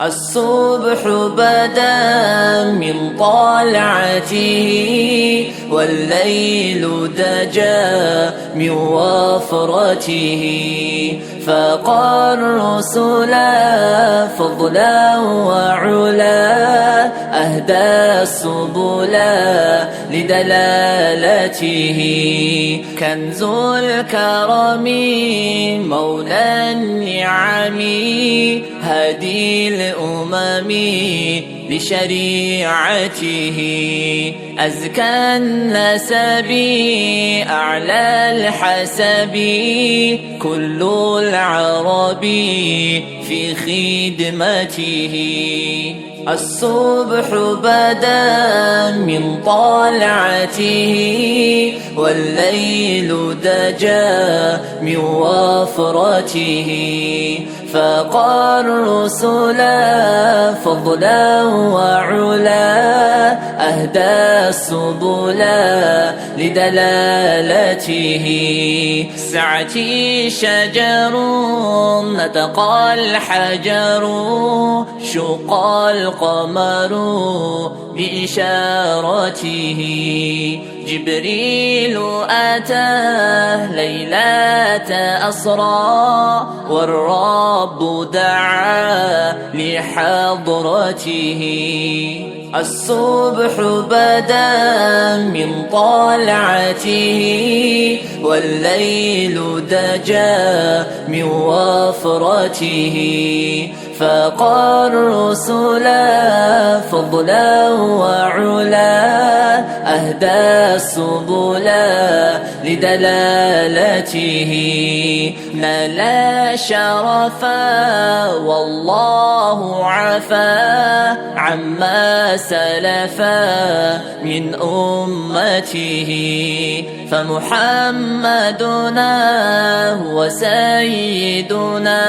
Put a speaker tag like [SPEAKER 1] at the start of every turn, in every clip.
[SPEAKER 1] الصبح بدا من طلعته والليل دجا من وفرته فاقى الرسل فضلا وعلا أهدى السبل لدلالته كنز الكرم مولى النعم هادي الأمم بشريعته أزكى النسب أعلى الحسب كل العرب في خدمته الصبح بدا من طلعته والليل دجا من وفرته فاقى الرسل فضلا وعلا أهدى السبل لدلالته سعتي شجر نطق الحجر شق القمر بإشارته جبريل أتاه ليلة أسرى والرب دعا لحضرته الصبح بدا من طلعته والليل دجا من وفرته فاقى الرسل فضلا وعلا أهدى السبل لدلالته نال شرفا والله عفا عما سلفا من أمته فمحمدنا هو سيدنا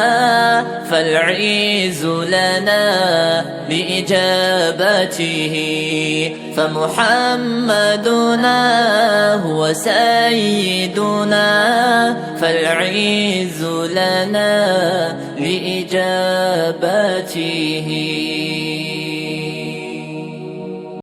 [SPEAKER 1] فالعز لنا لإجابته فمحمدنا هو سيدنا فالعز لنا لإجابته